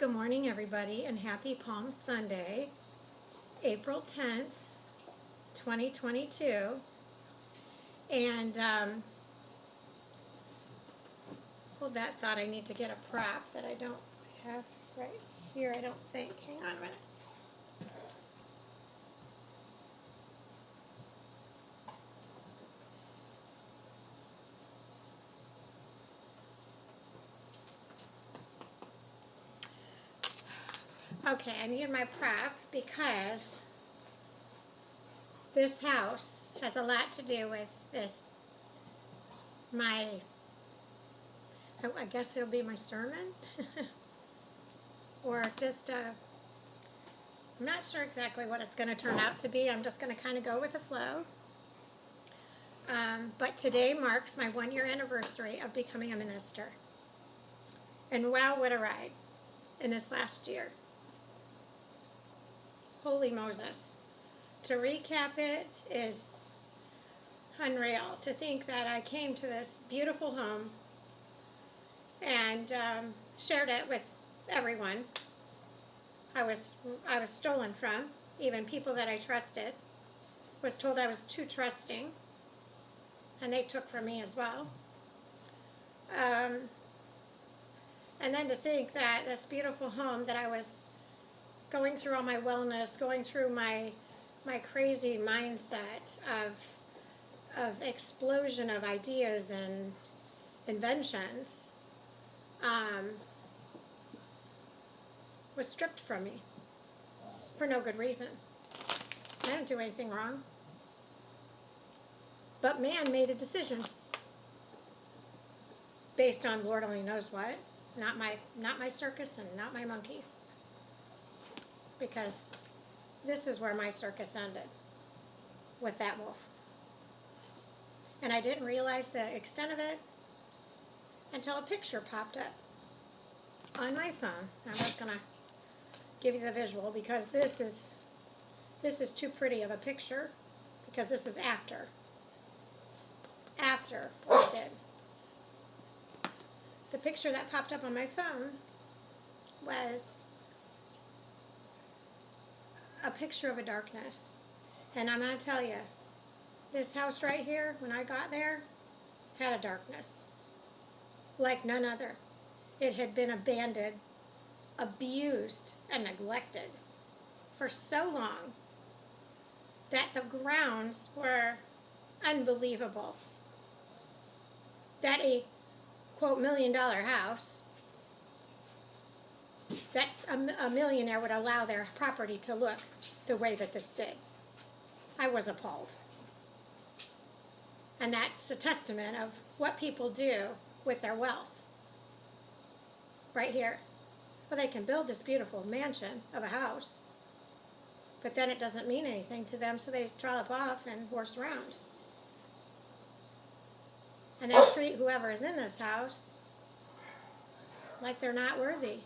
Good morning, everybody, and happy Palm Sunday, April 10th, 2022. And hold that thought, I need to get a prop that I don't have right here, I don't think. Hang on a minute. Okay, I need my prop because this house has a lot to do with this, I guess it'll be my sermon, or just I'm not sure exactly what it's going to turn out to be. I'm just going to kind of go with the flow. But today marks my 1-year anniversary of becoming a minister. And wow, what a ride in this last year. Holy Moses. To recap it is unreal. To think that I came to this beautiful home and shared it with everyone I was stolen from, even people that I trusted. Was told I was too trusting, and they took from me as well. And then to think that this beautiful home that I was going through all my wellness, going through my crazy mindset of explosion of ideas and inventions, was stripped from me for no good reason. I didn't do anything wrong. But man made a decision based on Lord only knows what. Not my circus and not my monkeys. Because this is where my circus ended, with that wolf. And I didn't realize the extent of it until a picture popped up on my phone. I'm just gonna give you the visual because this is too pretty of a picture, because this is after what I did. The picture that popped up on my phone was a picture of a darkness. And I'm going to tell you, this house right here, when I got there, had a darkness like none other. It had been abandoned, abused, and neglected for so long that the grounds were unbelievable. That a, quote, $1 million house, that a millionaire would allow their property to look the way that this did. I was appalled. And that's a testament of what people do with their wealth. Right here. Well, they can build this beautiful mansion of a house, but then it doesn't mean anything to them, so they trollop off and horse around. And they treat whoever is in this house like they're not worthy.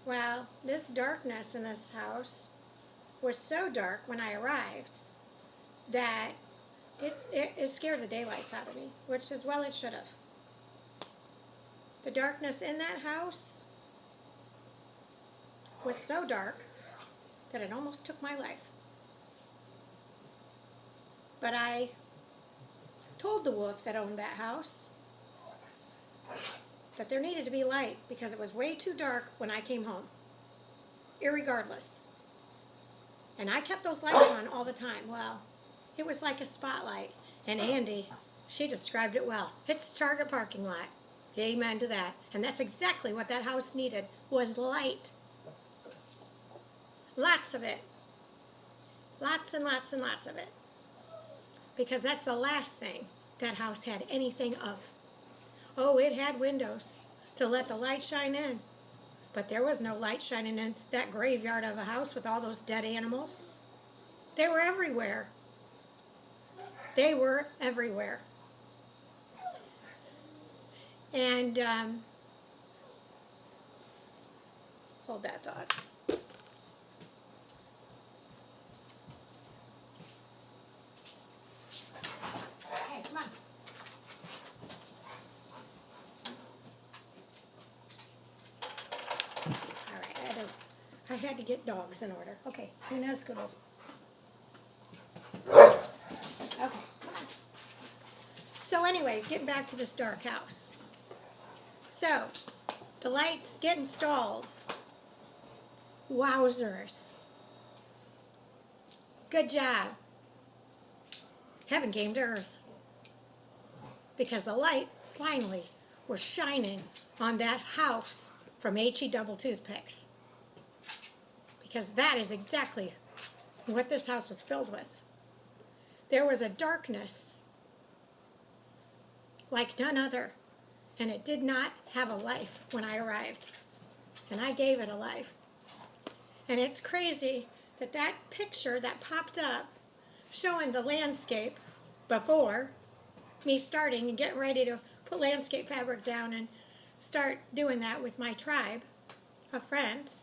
Well, this darkness in this house was so dark when I arrived that it scared the daylights out of me, which is well it should have. The darkness in that house was so dark that it almost took my life. But I told the wolf that owned that house that there needed to be light because it was way too dark when I came home, irregardless. And I kept those lights on all the time. Well, it was like a spotlight. And Andy, she described it well. It's a Target parking lot. Amen to that. And that's exactly what that house needed, was light. Lots of it. Lots and lots and lots of it. Because that's the last thing that house had anything of. Oh, it had windows to let the light shine in. But there was no light shining in that graveyard of a house with all those dead animals. They were everywhere. They were everywhere. And hold that thought. Hey, come on. I had to get dogs in order. Okay, Inez, go over. Okay, come on. So anyway, getting back to this dark house. So, the lights get installed. Wowzers. Good job. Heaven came to earth. Because the light, finally, was shining on that house from H-E Double Toothpicks. Because that is exactly what this house was filled with. There was a darkness like none other, and it did not have a life when I arrived. And I gave it a life. And it's crazy that that picture that popped up showing the landscape before me starting and getting ready to put landscape fabric down and start doing that with my tribe of friends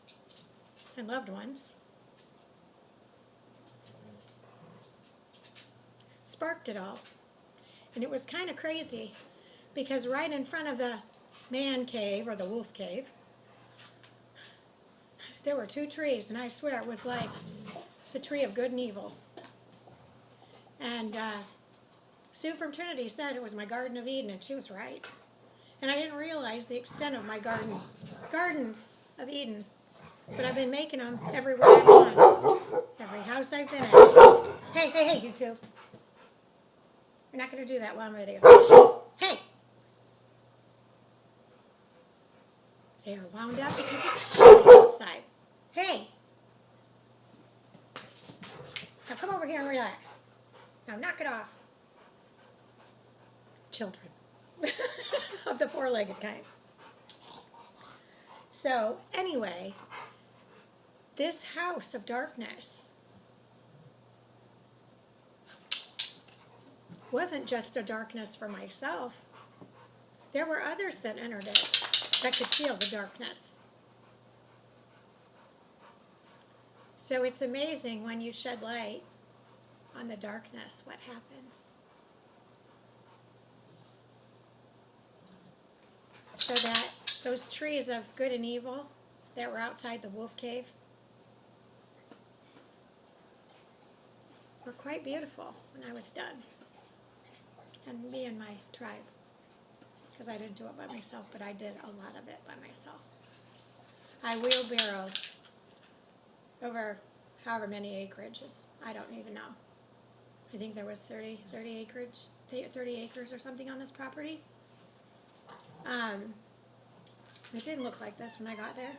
and loved ones, sparked it all. And it was kind of crazy because right in front of the man cave or the wolf cave, there were 2 trees, and I swear it was like the tree of good and evil. And Sue from Trinity said it was my Garden of Eden, and she was right. And I didn't realize the extent of my gardens of Eden. But I've been making them everywhere I've gone, every house I've been in. Hey, you two. You're not going to do that while I'm video. Hey! They are wound up because it's chilly outside. Hey! Now come over here and relax. Now knock it off. Children. Of the 4-legged kind. So, anyway, this house of darkness wasn't just a darkness for myself. There were others that entered it that could feel the darkness. So it's amazing when you shed light on the darkness, what happens. So that those trees of good and evil that were outside the wolf cave were quite beautiful when I was done. And me and my tribe, because I didn't do it by myself, but I did a lot of it by myself. I wheelbarrowed over however many acreages. I don't even know. I think there was 30 acres or something on this property. It didn't look like this when I got there.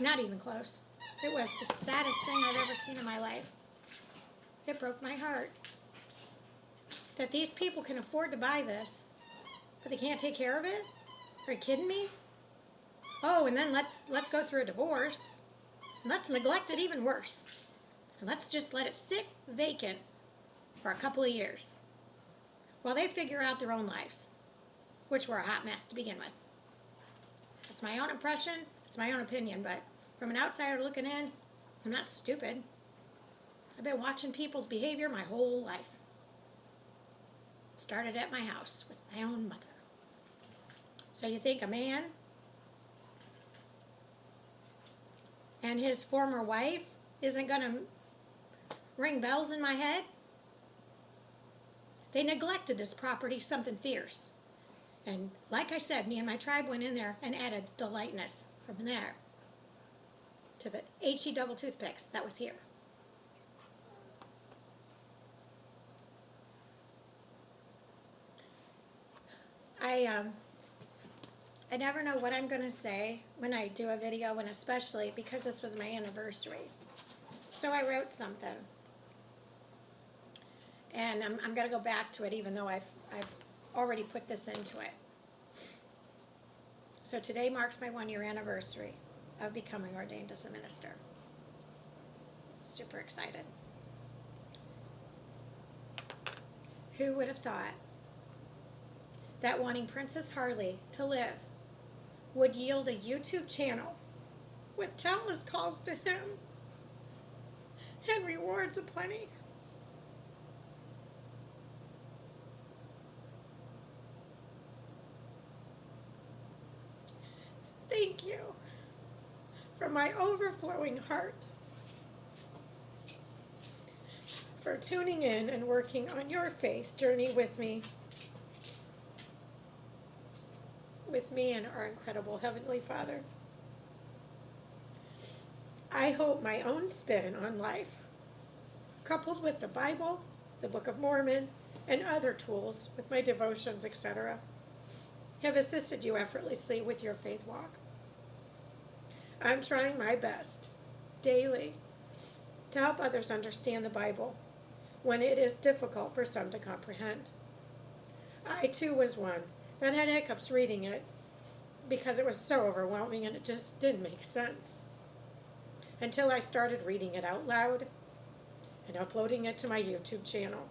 Not even close. It was the saddest thing I've ever seen in my life. It broke my heart that these people can afford to buy this, but they can't take care of it? Are you kidding me? Oh, and then let's go through a divorce. And let's neglect it even worse. And let's just let it sit vacant for a couple of years while they figure out their own lives, which were a hot mess to begin with. It's my own impression, it's my own opinion, but from an outsider looking in, I'm not stupid. I've been watching people's behavior my whole life. It started at my house with my own mother. So you think a man and his former wife isn't going to ring bells in my head? They neglected this property, something fierce. And like I said, me and my tribe went in there and added the lightness from there to the H-E Double Toothpicks that was here. I never know what I'm going to say when I do a video, and especially because this was my anniversary. So I wrote something. And I'm going to go back to it, even though I've already put this into it. So today marks my 1-year anniversary of becoming ordained as a minister. Super excited. Who would have thought that wanting Princess Harley to live would yield a YouTube channel with countless calls to him and rewards aplenty? Thank you. from my overflowing heart for tuning in and working on your faith journey with me and our incredible Heavenly Father. I hope my own spin on life, coupled with the Bible, the Book of Mormon, and other tools with my devotions, etc., have assisted you effortlessly with your faith walk. I'm trying my best, daily, to help others understand the Bible when it is difficult for some to comprehend. I, too, was one that had hiccups reading it because it was so overwhelming and it just didn't make sense. Until I started reading it out loud and uploading it to my YouTube channel.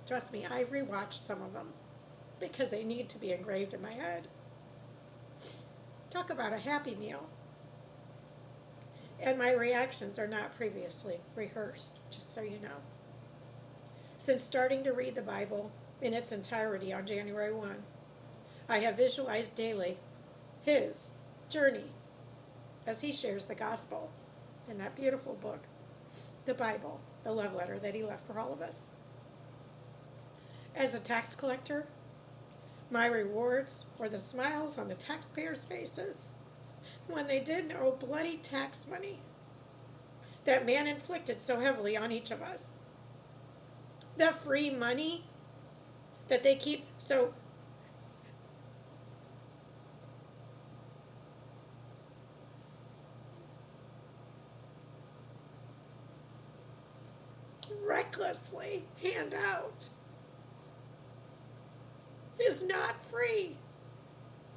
Trust me, I've rewatched some of them because they need to be engraved in my head. Talk about a happy meal. And my reactions are not previously rehearsed, just so you know. Since starting to read the Bible in its entirety on January 1, I have visualized daily his journey as he shares the gospel in that beautiful book, the Bible, the love letter that he left for all of us. As a tax collector, my rewards were the smiles on the taxpayers' faces when they didn't owe bloody tax money that man inflicted so heavily on each of us. The free money that they keep so recklessly hand out is not free.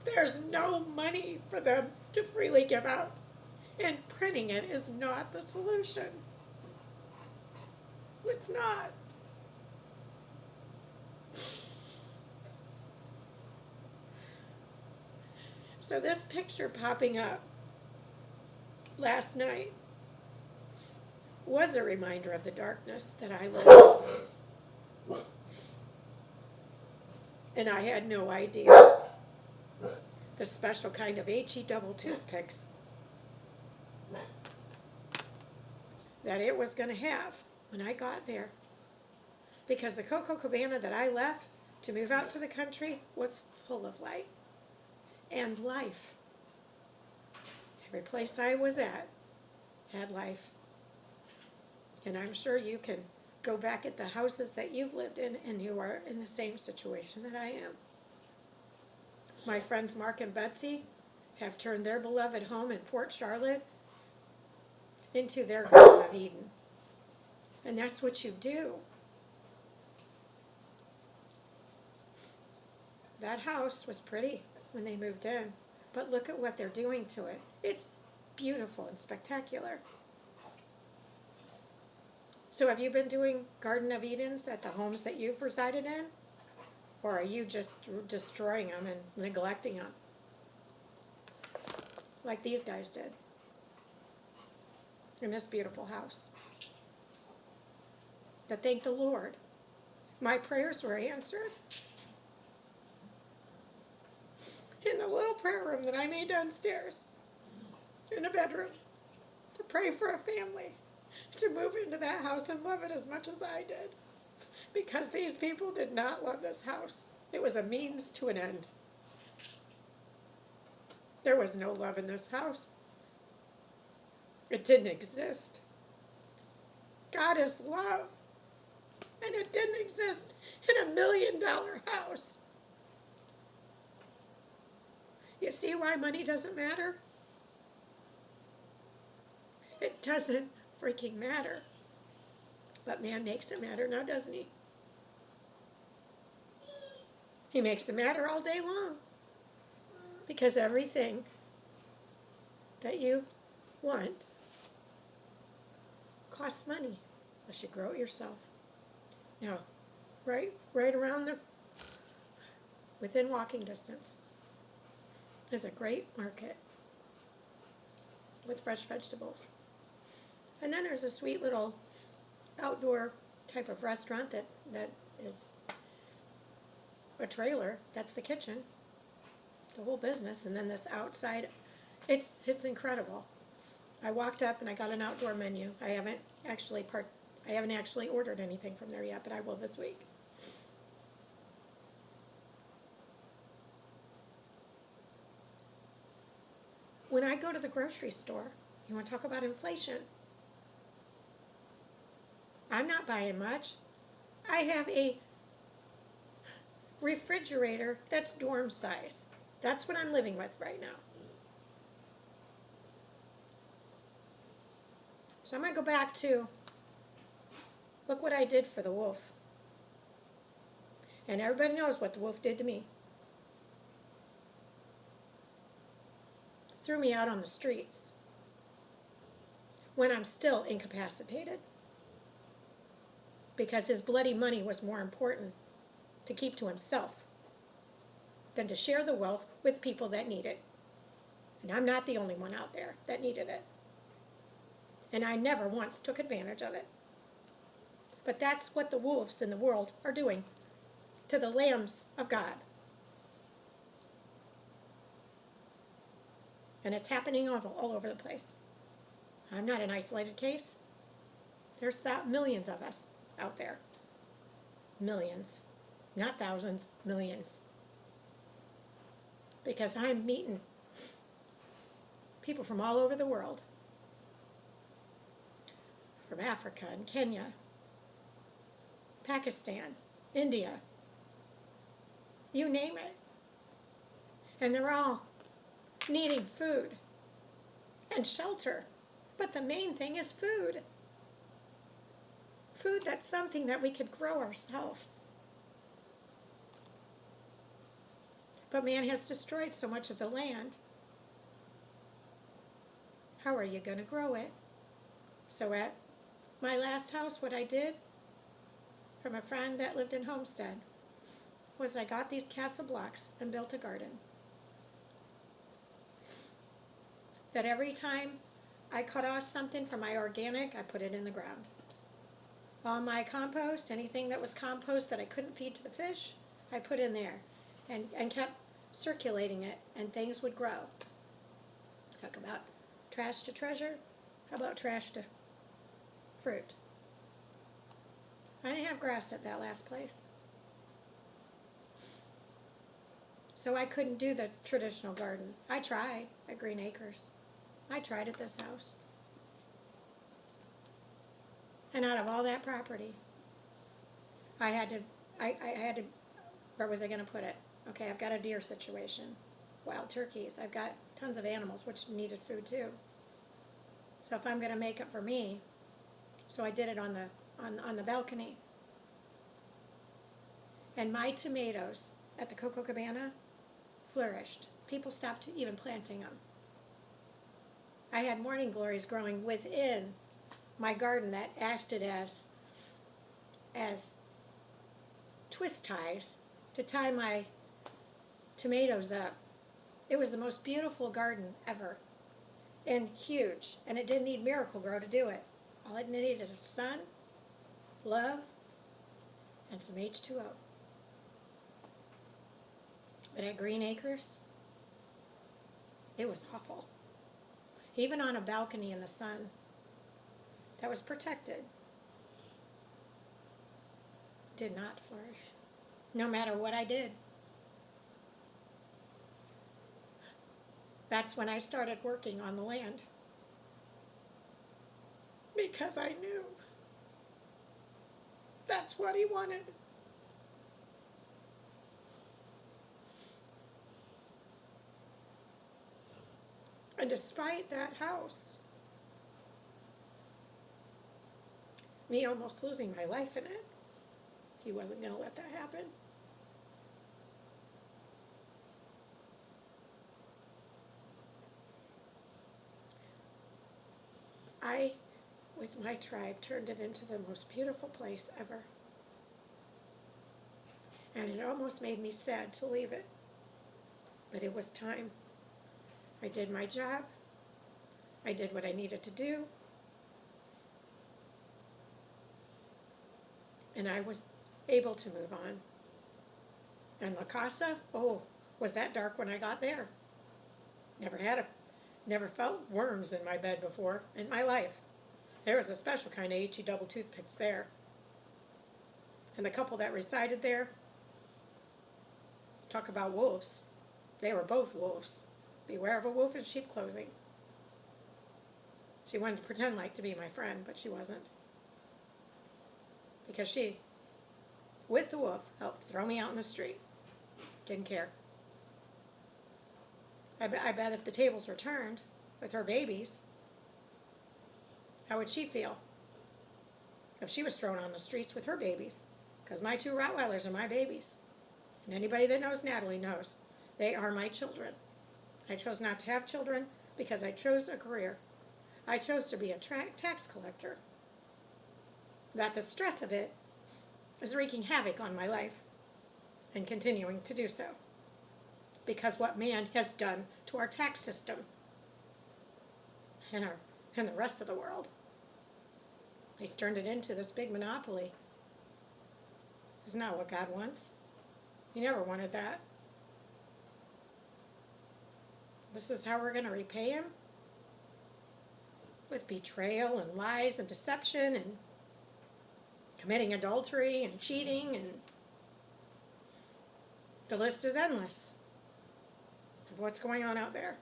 There's no money for them to freely give out, and printing it is not the solution. It's not. So this picture popping up last night was a reminder of the darkness that I lived in. And I had no idea the special kind of HE double toothpicks that it was going to have when I got there. Because the Coco Cabana that I left to move out to the country was full of light and life. Every place I was at had life. And I'm sure you can go back at the houses that you've lived in and you are in the same situation that I am. My friends Mark and Betsy have turned their beloved home in Port Charlotte into their Garden of Eden. And that's what you do. That house was pretty when they moved in, but look at what they're doing to it. It's beautiful and spectacular. So have you been doing Garden of Edens at the homes that you've resided in? Or are you just destroying them and neglecting them? Like these guys did in this beautiful house. To thank the Lord, my prayers were answered. In the little prayer room that I made downstairs, in a bedroom, to pray for a family to move into that house and love it as much as I did. Because these people did not love this house. It was a means to an end. There was no love in this house. It didn't exist. God is love. And it didn't exist in $1 million house. You see why money doesn't matter? It doesn't freaking matter. But man makes it matter now, doesn't he? He makes it matter all day long. Because everything that you want costs money, unless you grow it yourself. Now, right around within walking distance, is a great market with fresh vegetables. And then there's a sweet little outdoor type of restaurant that is a trailer. That's the kitchen, the whole business. And then this outside It's incredible. I walked up and I got an outdoor menu. I haven't actually ordered anything from there yet, but I will this week. When I go to the grocery store, you want to talk about inflation? I'm not buying much. I have a refrigerator that's dorm size. That's what I'm living with right now. So I'm going to go back to, look what I did for the wolf. And everybody knows what the wolf did to me. Threw me out on the streets when I'm still incapacitated, because his bloody money was more important to keep to himself than to share the wealth with people that need it. And I'm not the only one out there that needed it. And I never once took advantage of it. But that's what the wolves in the world are doing to the lambs of God. And it's happening all over the place. I'm not an isolated case. There's millions of us out there. Millions. Not thousands, millions. Because I'm meeting people from all over the world. From Africa and Kenya, Pakistan, India, you name it. And they're all needing food and shelter. But the main thing is food. Food that's something that we could grow ourselves. But man has destroyed so much of the land. How are you going to grow it? So at my last house, what I did from a friend that lived in Homestead was I got these castle blocks and built a garden. That every time I cut off something from my organic, I put it in the ground. All my compost, anything that was compost that I couldn't feed to the fish, I put in there and kept circulating it, and things would grow. Talk about trash to treasure. How about trash to fruit? I didn't have grass at that last place. So I couldn't do the traditional garden. I tried at Green Acres. I tried at this house. And out of all that property, I had to, where was I going to put it? Okay, I've got a deer situation, wild turkeys. I've got tons of animals which needed food too. So if I'm going to make it for me, so I did it on the balcony. And my tomatoes at the Coco Cabana flourished. People stopped even planting them. I had morning glories growing within my garden that acted as twist ties to tie my tomatoes up. It was the most beautiful garden ever, and huge, and it didn't need Miracle-Gro to do it. All it needed was sun, love, and some H2O. But at Green Acres, it was awful. Even on a balcony in the sun that was protected, did not flourish, no matter what I did. That's when I started working on the land, because I knew that's what he wanted. And despite that house, me almost losing my life in it, he wasn't going to let that happen. I, with my tribe, turned it into the most beautiful place ever. And it almost made me sad to leave it. But it was time. I did my job. I did what I needed to do. And I was able to move on. And La Casa, oh, was that dark when I got there. Never felt worms in my bed before in my life. There was a special kind of HE double toothpicks there. And the couple that resided there, talk about wolves. They were both wolves. Beware of a wolf in sheep clothing. She wanted to pretend like to be my friend, but she wasn't. Because she, with the wolf, helped throw me out in the street. Didn't care. I bet if the tables were turned with her babies, how would she feel if she was thrown on the streets with her babies? Because my 2 Rottweilers are my babies. And anybody that knows Natalie knows they are my children. I chose not to have children because I chose a career. I chose to be a tax collector. That the stress of it is wreaking havoc on my life and continuing to do so. Because what man has done to our tax system and the rest of the world. He's turned it into this big monopoly. Isn't that what God wants? He never wanted that. This is how we're going to repay him? With betrayal and lies and deception and committing adultery and cheating, and the list is endless of what's going on out there.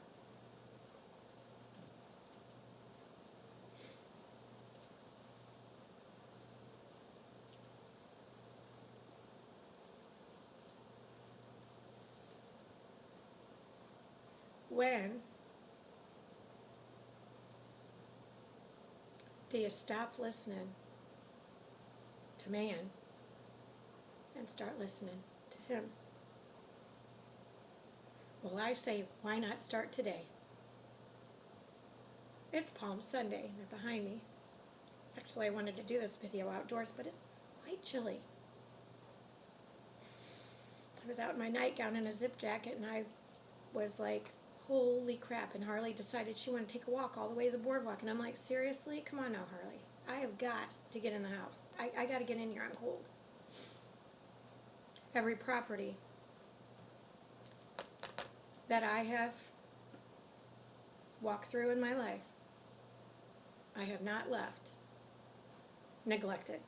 When do you stop listening to man and start listening to him? Well, I say, why not start today? It's Palm Sunday. They're behind me. Actually, I wanted to do this video outdoors, but it's quite chilly. I was out in my nightgown and a zip jacket, and I was like, holy crap. And Harley decided she wanted to take a walk all the way to the boardwalk. And I'm like, seriously? Come on now, Harley. I have got to get in the house. I got to get in here. I'm cold. Every property that I have walked through in my life, I have not left neglected,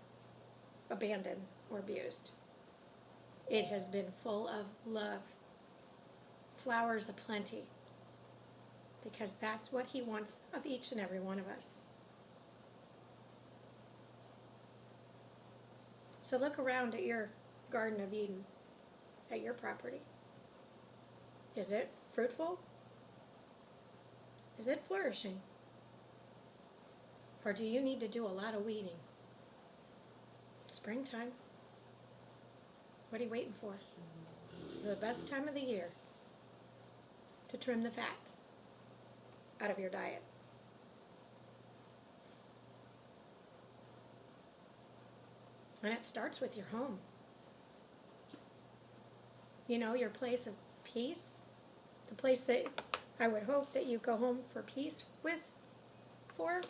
abandoned, or abused. It has been full of love, flowers aplenty, because that's what he wants of each and every one of us. So look around at your Garden of Eden, at your property. Is it fruitful? Is it flourishing? Or do you need to do a lot of weeding? Springtime. What are you waiting for? This is the best time of the year to trim the fat out of your diet. And it starts with your home. You know, your place of peace, the place that I would hope that you go home for peace for.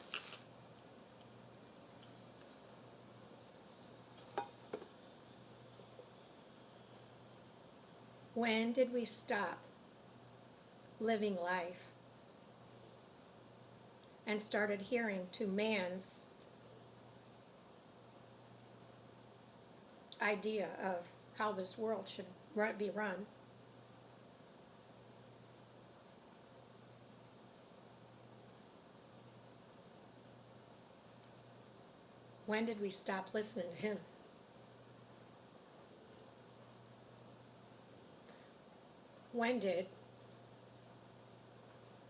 When did we stop living life and started adhering to man's idea of how this world should be run? When did we stop listening to him? When did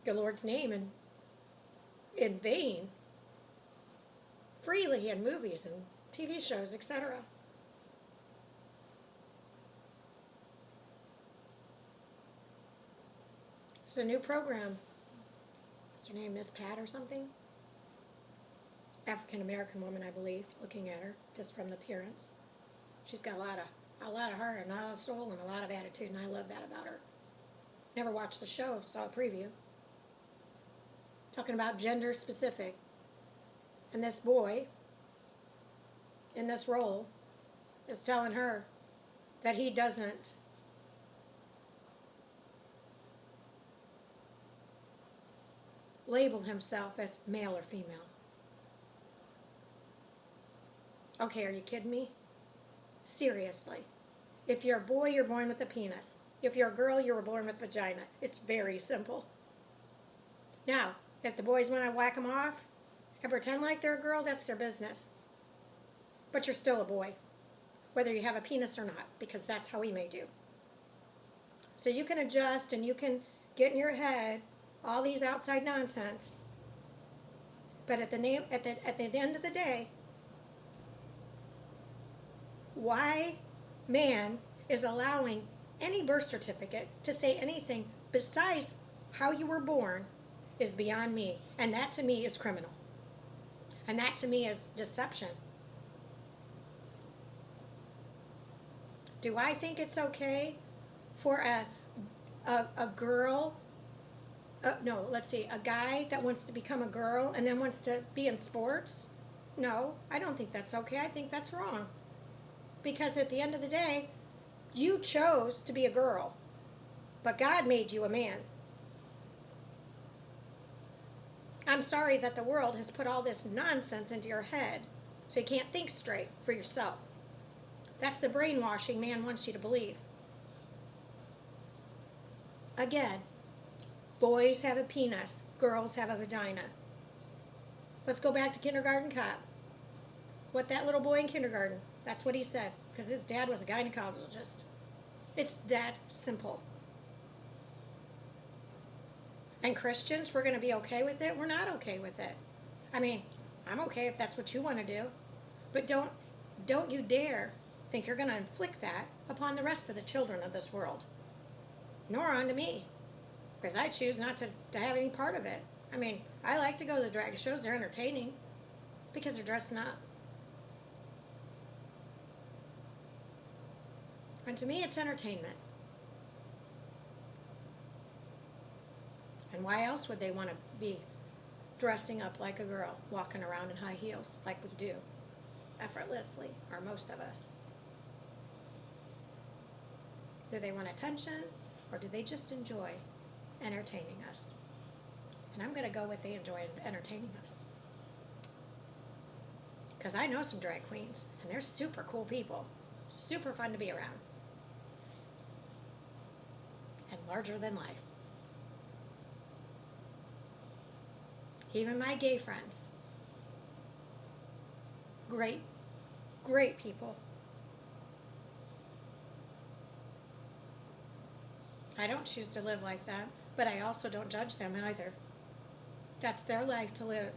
the Lord's name in vain, freely in movies and TV shows, etc.? There's a new program. What's her name, Miss Pat or something? African-American woman, I believe, looking at her, just from the appearance. She's got a lot of heart and a lot of soul and a lot of attitude, and I love that about her. Never watched the show, saw a preview. Talking about gender specific. And this boy, in this role, is telling her that he doesn't – label himself as male or female. Okay, are you kidding me? Seriously. If you're a boy, you're born with a penis. If you're a girl, you were born with vagina. It's very simple. Now, if the boys want to whack them off and pretend like they're a girl, that's their business. But you're still a boy, whether you have a penis or not, because that's how we made you. So you can adjust and you can get in your head all these outside nonsense. But at the end of the day, why man is allowing any birth certificate to say anything besides how you were born is beyond me. And that to me is criminal. And that to me is deception. Do I think it's okay for a girl, no, let's see, a guy that wants to become a girl and then wants to be in sports? No, I don't think that's okay. I think that's wrong. Because at the end of the day, you chose to be a girl, but God made you a man. I'm sorry that the world has put all this nonsense into your head so you can't think straight for yourself. That's the brainwashing man wants you to believe. Again, boys have a penis, girls have a vagina. Let's go back to Kindergarten Cop. What that little boy in kindergarten, that's what he said, because his dad was a gynecologist. It's that simple. And Christians, we're going to be okay with it? We're not okay with it. I mean, I'm okay if that's what you want to do. But don't you dare think you're going to inflict that upon the rest of the children of this world. Nor onto me. Because I choose not to have any part of it. I mean, I like to go to the drag shows. They're entertaining. Because they're dressing up. And to me, it's entertainment. And why else would they want to be dressing up like a girl, walking around in high heels like we do, effortlessly, or most of us? Do they want attention, or do they just enjoy entertaining us? And I'm going to go with they enjoy entertaining us. Because I know some drag queens, and they're super cool people. Super fun to be around. And larger than life. Even my gay friends. Great, great people. I don't choose to live like that, but I also don't judge them either. That's their life to live.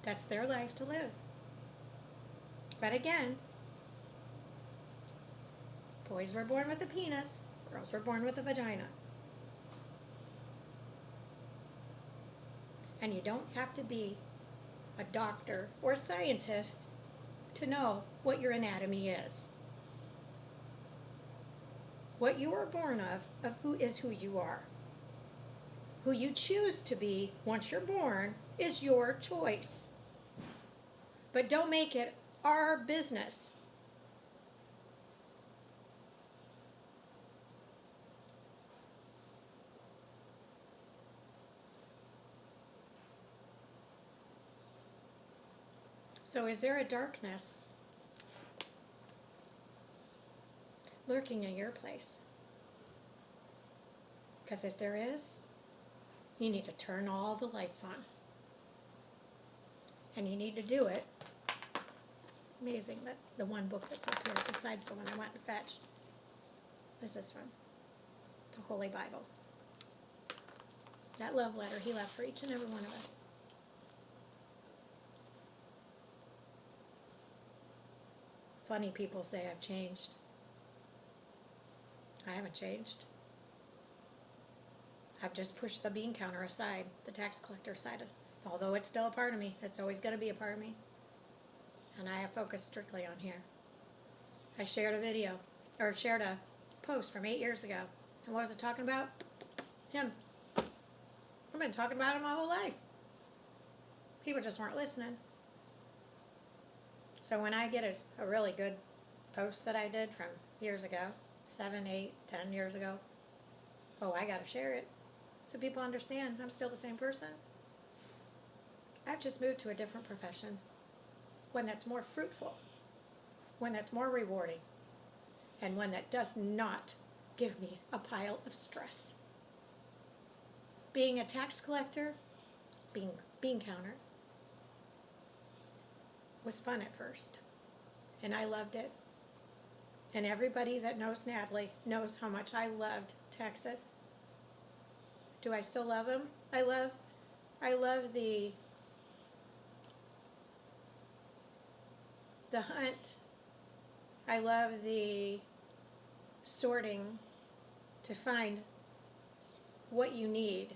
That's their life to live. But again, boys were born with a penis, girls were born with a vagina. And you don't have to be a doctor or a scientist to know what your anatomy is. What you are born of who is who you are. Who you choose to be once you're born is your choice. But don't make it our business. So is there a darkness lurking in your place? Because if there is, you need to turn all the lights on. And you need to do it. Amazing that the one book that's up here, besides the one I went and fetched, is this one, the Holy Bible. That love letter he left for each and every one of us. Funny people say I've changed. I haven't changed. I've just pushed the bean counter aside, the tax collector side, although it's still a part of me. It's always going to be a part of me. And I have focused strictly on here. I shared a video, or shared a post from 8 years ago. And what was it talking about? Him. I've been talking about him my whole life. People just weren't listening. So when I get a really good post that I did from years ago, 7, 8, 10 years ago, oh, I gotta share it. So people understand I'm still the same person. I've just moved to a different profession, one that's more fruitful, one that's more rewarding, and one that does not give me a pile of stress. Being a tax collector, being bean counter, was fun at first, and I loved it. And everybody that knows Natalie knows how much I loved Texas. Do I still love them? I love the hunt. I love the sorting to find what you need,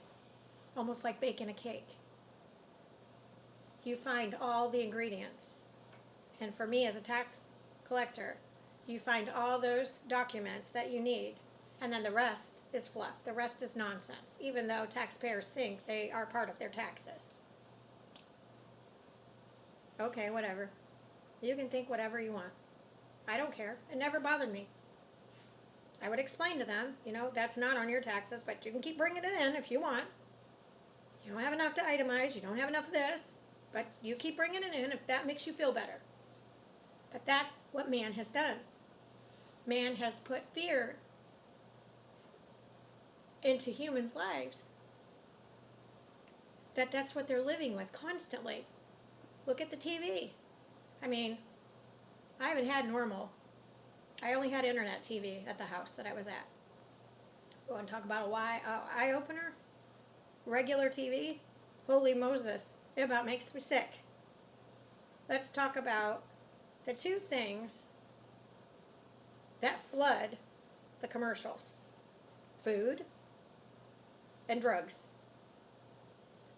almost like baking a cake. You find all the ingredients. And for me as a tax collector, you find all those documents that you need, and then the rest is fluff. The rest is nonsense, even though taxpayers think they are part of their taxes. Okay, whatever. You can think whatever you want. I don't care. It never bothered me. I would explain to them, that's not on your taxes, but you can keep bringing it in if you want. You don't have enough to itemize. You don't have enough of this, but you keep bringing it in if that makes you feel better. But that's what man has done. Man has put fear into humans' lives. That's what they're living with constantly. Look at the TV. I mean, I haven't had normal. I only had internet TV at the house that I was at. You want to talk about eye-opener? Regular TV? Holy Moses, it about makes me sick. Let's talk about the two things that flood the commercials: food and drugs.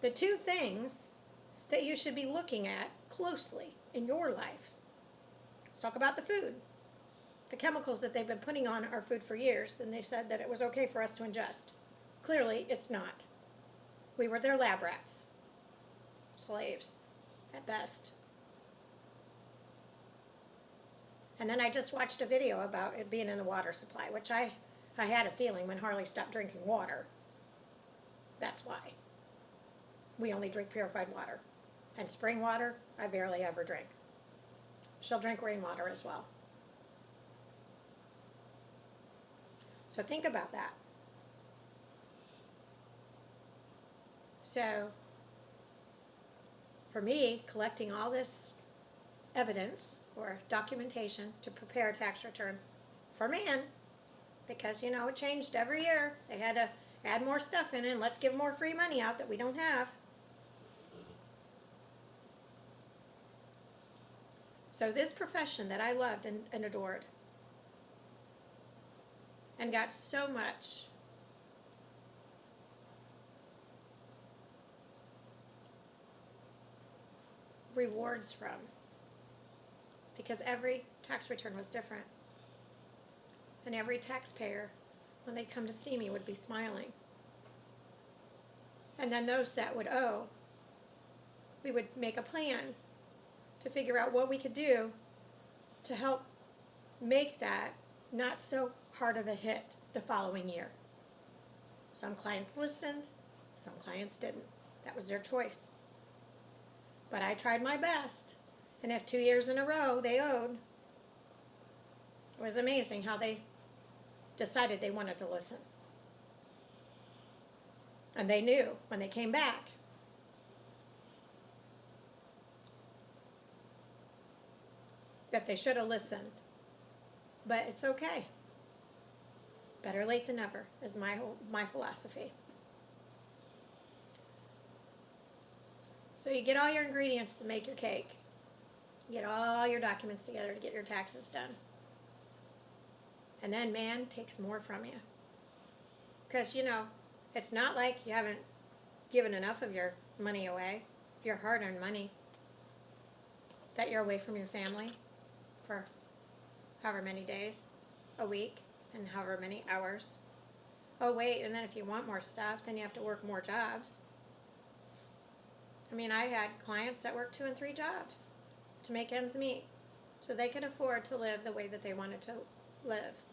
The two things that you should be looking at closely in your life. Let's talk about the food. The chemicals that they've been putting on our food for years, and they said that it was okay for us to ingest. Clearly, it's not. We were their lab rats. Slaves, at best. And then I just watched a video about it being in the water supply, which I had a feeling when Harley stopped drinking water. That's why. We only drink purified water. And spring water, I barely ever drink. She'll drink rainwater as well. So think about that. So, for me, collecting all this evidence or documentation to prepare a tax return for man, because it changed every year. They had to add more stuff in it, and let's give more free money out that we don't have. So this profession that I loved and adored, and got so much rewards from, because every tax return was different. And every taxpayer, when they'd come to see me, would be smiling. And then those that would owe, we would make a plan to figure out what we could do to help make that not so hard of a hit the following year. Some clients listened, some clients didn't. That was their choice. But I tried my best. And if 2 years in a row they owed, it was amazing how they decided they wanted to listen. And they knew when they came back that they should have listened. But it's okay. Better late than never is my philosophy. So you get all your ingredients to make your cake. You get all your documents together to get your taxes done. And then man takes more from you. Because, it's not like you haven't given enough of your money away, your hard-earned money, that you're away from your family for however many days, a week, and however many hours. Oh, wait, and then if you want more stuff, then you have to work more jobs. I had clients that worked 2 and 3 jobs to make ends meet so they could afford to live the way that they wanted to live.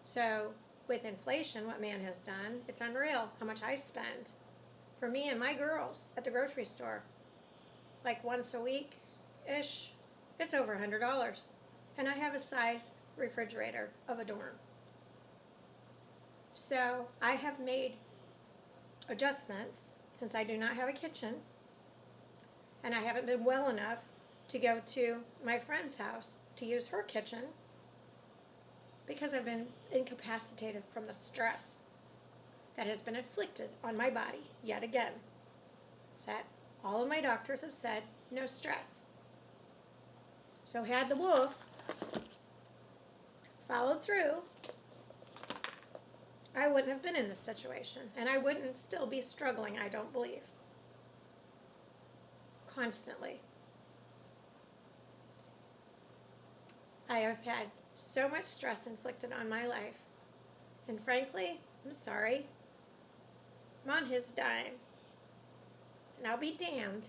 So with inflation, what man has done, it's unreal how much I spend for me and my girls at the grocery store. Like once a week-ish, it's over $100. And I have a size refrigerator of a dorm. So I have made adjustments since I do not have a kitchen, and I haven't been well enough to go to my friend's house to use her kitchen because I've been incapacitated from the stress that has been inflicted on my body yet again. That all of my doctors have said, no stress. So had the wolf followed through, I wouldn't have been in this situation, and I wouldn't still be struggling, I don't believe. Constantly. I have had so much stress inflicted on my life, and frankly, I'm sorry, I'm on his dime. And I'll be damned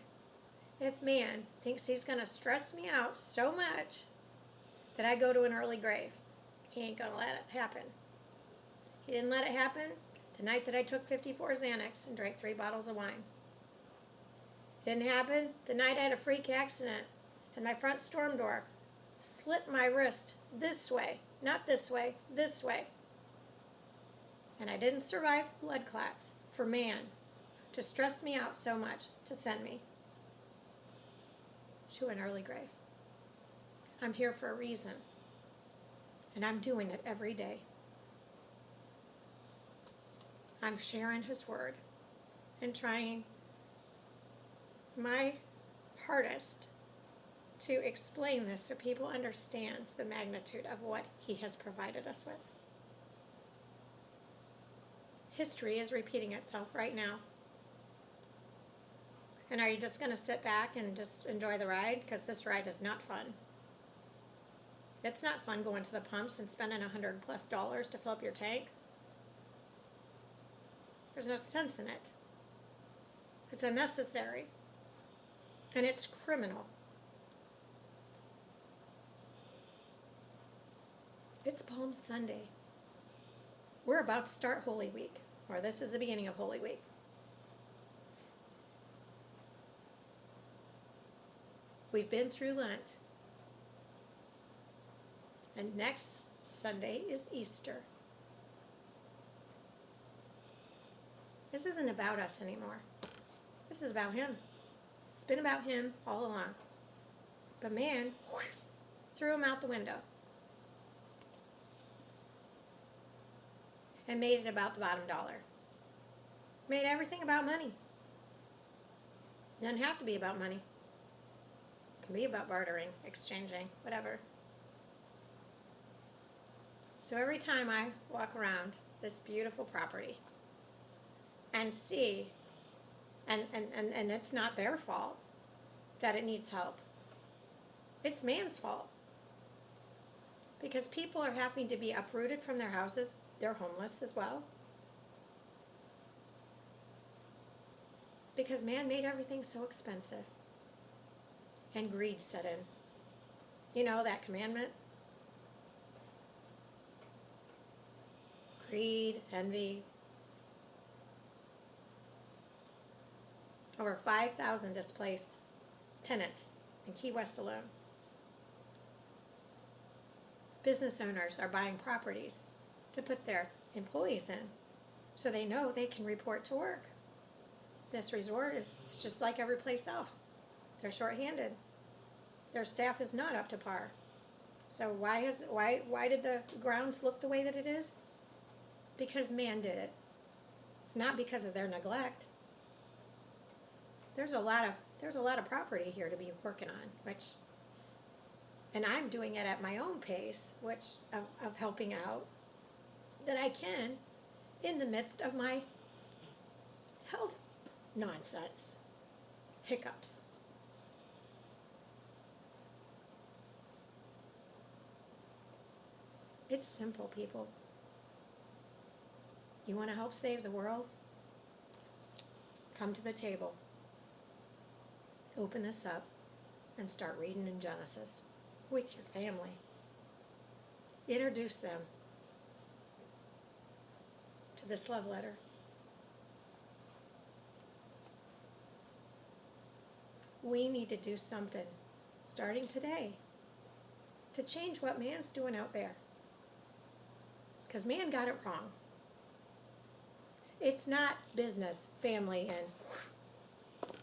if man thinks he's going to stress me out so much that I go to an early grave. He ain't going to let it happen. He didn't let it happen the night that I took 54 Xanax and drank 3 bottles of wine. It didn't happen the night I had a freak accident and my front storm door slit my wrist this way, not this way, this way. And I didn't survive blood clots for man to stress me out so much to send me to an early grave. I'm here for a reason, and I'm doing it every day. I'm sharing his word and trying my hardest to explain this so people understand the magnitude of what he has provided us with. History is repeating itself right now. And are you just going to sit back and just enjoy the ride? Because this ride is not fun. It's not fun going to the pumps and spending $100+ to fill up your tank. There's no sense in it. It's unnecessary. And it's criminal. It's Palm Sunday. We're about to start Holy Week, or this is the beginning of Holy Week. We've been through Lent. And next Sunday is Easter. This isn't about us anymore. This is about him. It's been about him all along. But man threw him out the window and made it about the bottom dollar. Made everything about money. Doesn't have to be about money. It can be about bartering, exchanging, whatever. So every time I walk around this beautiful property and see, and it's not their fault that it needs help. It's man's fault. Because people are having to be uprooted from their houses. They're homeless as well. Because man made everything so expensive. And greed set in. You know that commandment? Greed, envy. Over 5,000 displaced tenants in Key West alone. Business owners are buying properties to put their employees in so they know they can report to work. This resort is just like every place else. They're shorthanded. Their staff is not up to par. So why did the grounds look the way that it is? Because man did it. It's not because of their neglect. There's a lot of property here to be working on, and I'm doing it at my own pace, of helping out that I can in the midst of my health nonsense, hiccups. It's simple, people. You want to help save the world? Come to the table. Open this up and start reading in Genesis with your family. Introduce them. to this love letter. We need to do something, starting today, to change what man's doing out there. Because man got it wrong. It's not business, family, and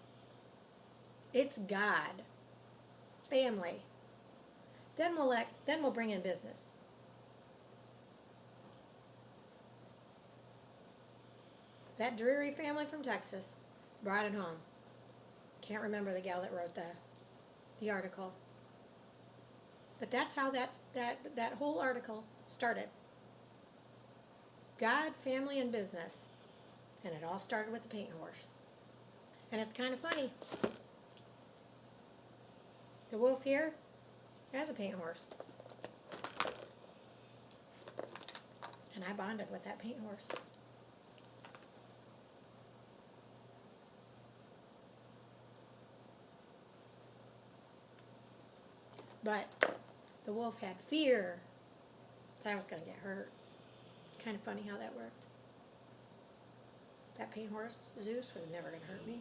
it's God, family. Then we'll bring in business. That dreary family from Texas brought it home. Can't remember the gal that wrote the article. But that's how that whole article started. God, family, and business. And it all started with the paint horse. And it's kind of funny. The wolf here has a paint horse. And I bonded with that paint horse. But the wolf had fear that I was going to get hurt. Kind of funny how that worked. That paint horse, Zeus, was never going to hurt me.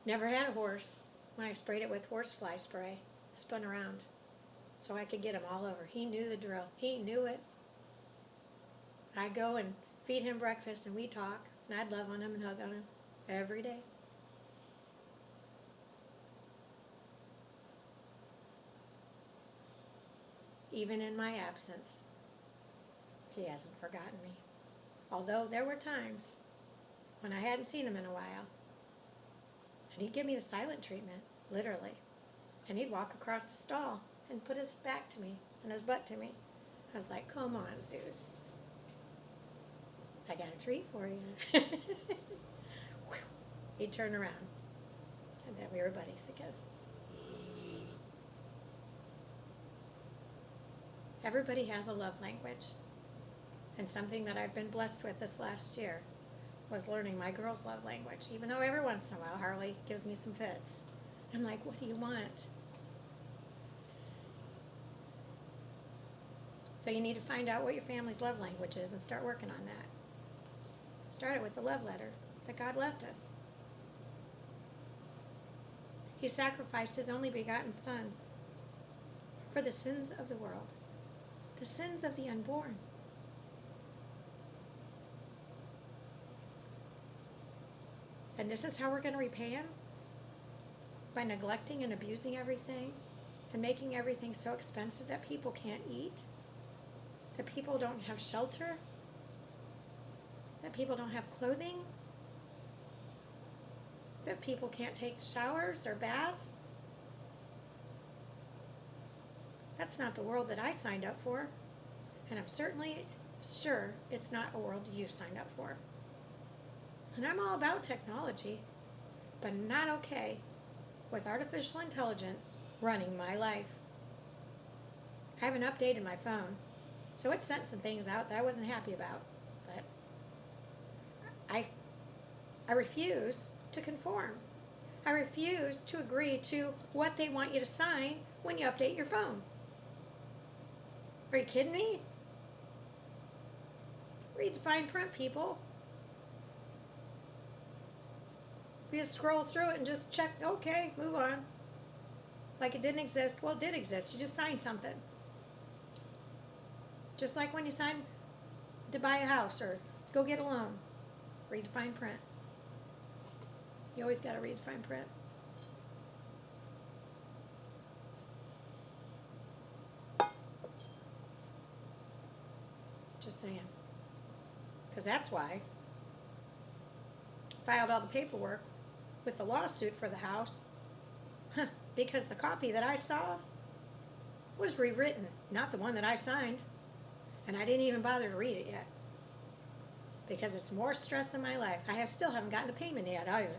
Never had a horse. When I sprayed it with horsefly spray, spun around so I could get him all over. He knew the drill. He knew it. I'd go and feed him breakfast and we'd talk, and I'd love on him and hug on him every day. Even in my absence, he hasn't forgotten me. Although there were times when I hadn't seen him in a while, and he'd give me the silent treatment, literally. And he'd walk across the stall and put his back to me and his butt to me. I was like, come on, Zeus. I got a treat for you. He'd turn around, and then we were buddies again. Everybody has a love language. And something that I've been blessed with this last year was learning my girl's love language. Even though every once in a while Harley gives me some fits. I'm like, what do you want? So you need to find out what your family's love language is and start working on that. Start it with the love letter that God left us. He sacrificed his only begotten Son for the sins of the world, the sins of the unborn. And this is how we're going to repay him? By neglecting and abusing everything and making everything so expensive that people can't eat, that people don't have shelter, that people don't have clothing, that people can't take showers or baths. That's not the world that I signed up for, and I'm certainly sure it's not a world you signed up for. And I'm all about technology, but not okay with artificial intelligence running my life. I haven't updated my phone, so it sent some things out that I wasn't happy about, but I refuse to conform. I refuse to agree to what they want you to sign when you update your phone. Are you kidding me? Read the fine print, people. We just scroll through it and just check, okay, move on. Like it didn't exist. Well, it did exist. You just signed something. Just like when you sign to buy a house or go get a loan. Read the fine print. You always got to read the fine print. Just saying. Because that's why I filed all the paperwork with the lawsuit for the house. Because the copy that I saw was rewritten, not the one that I signed. And I didn't even bother to read it yet. Because it's more stress in my life. I still haven't gotten the payment yet either.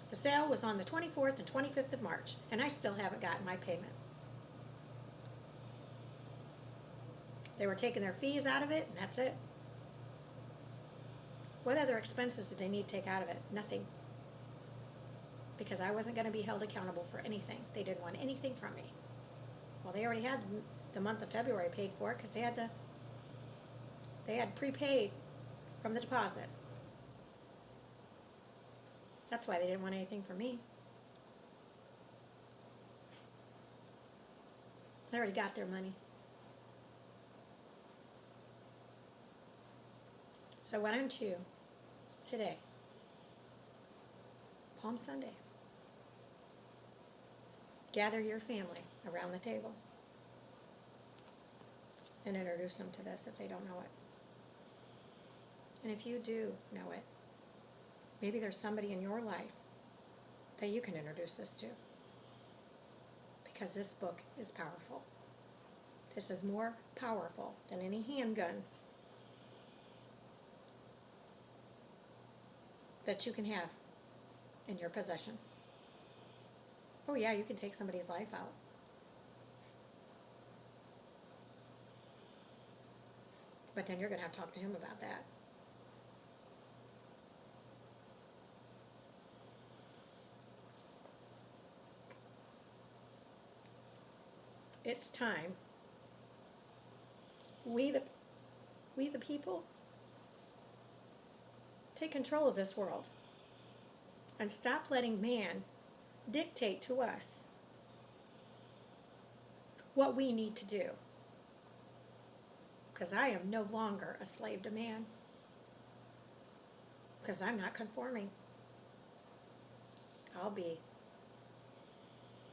The sale was on the 24th and 25th of March, and I still haven't gotten my payment. They were taking their fees out of it, and that's it. What other expenses did they need to take out of it? Nothing. Because I wasn't going to be held accountable for anything. They didn't want anything from me. Well, they already had the month of February paid for it because they had prepaid from the deposit. That's why they didn't want anything from me. They already got their money. So why don't you, today, Palm Sunday, gather your family around the table and introduce them to this if they don't know it. And if you do know it, maybe there's somebody in your life that you can introduce this to. Because this book is powerful. This is more powerful than any handgun that you can have in your possession. Oh yeah, you can take somebody's life out. But then you're going to have to talk to him about that. It's time. We the people take control of this world and stop letting man dictate to us what we need to do. Because I am no longer a slave to man. Because I'm not conforming. I'll be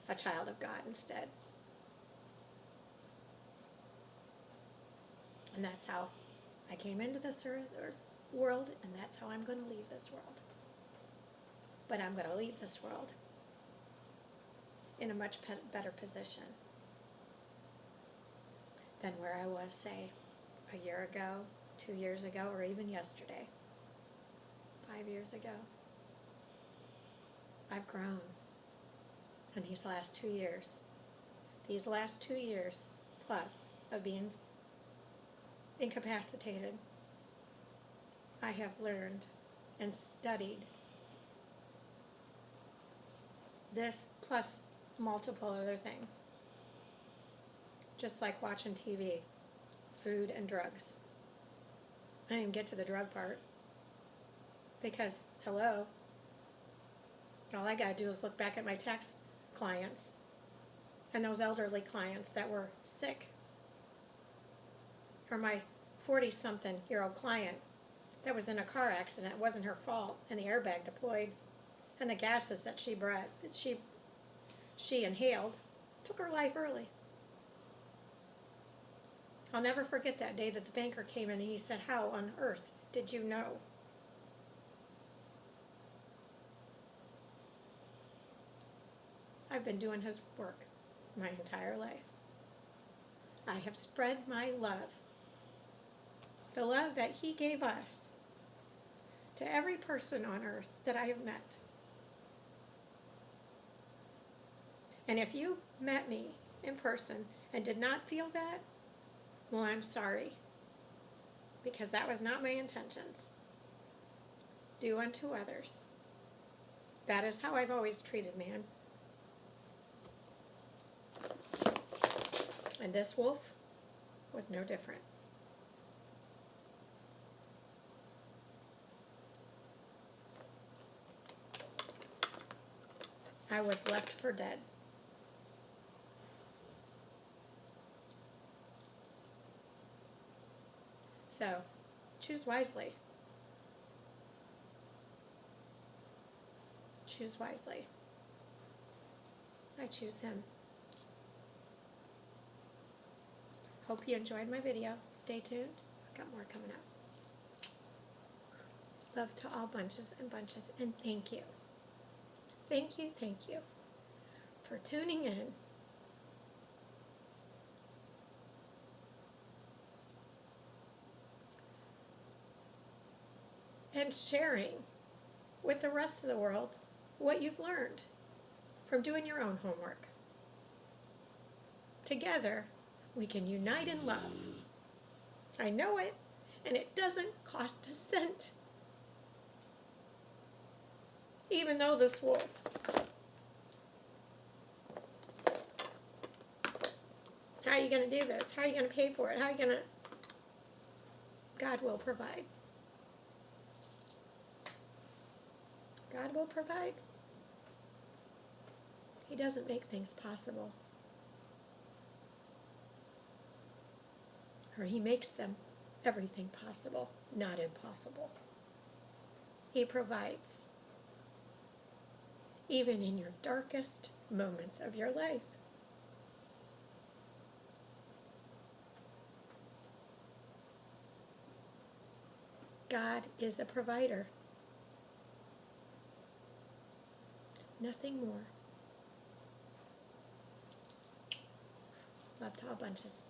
a child of God instead. And that's how I came into this earth world, and that's how I'm going to leave this world. But I'm going to leave this world in a much better position than where I was, say, a year ago, 2 years ago, or even yesterday, 5 years ago. I've grown in these last 2 years. These last 2 years plus of being incapacitated, I have learned and studied this plus multiple other things. Just like watching TV, food, and drugs. I didn't even get to the drug part because, hello, all I gotta do is look back at my tax clients and those elderly clients that were sick, or my 40-something-year-old client that was in a car accident. It wasn't her fault, and the airbag deployed, and the gases that she inhaled took her life early. I'll never forget that day that the banker came in and he said, "How on earth did you know?" I've been doing his work my entire life. I have spread my love, the love that he gave us, to every person on earth that I have met. And if you met me in person and did not feel that, well, I'm sorry, because that was not my intentions. Do unto others. That is how I've always treated man. And this wolf was no different. I was left for dead. So, choose wisely. Choose wisely. I choose him. Hope you enjoyed my video. Stay tuned. I've got more coming up. Love to all bunches and bunches, and thank you. Thank you for tuning in. And sharing with the rest of the world what you've learned from doing your own homework. Together, we can unite in love. I know it, and it doesn't cost a cent. Even though this wolf, I are you going to do this? How are you going to pay for it? How are you going to... God will provide. God will provide. He doesn't make things possible. Or he makes them everything possible, not impossible. He provides. Even in your darkest moments of your life. God is a provider. Nothing more. Love tall bunches.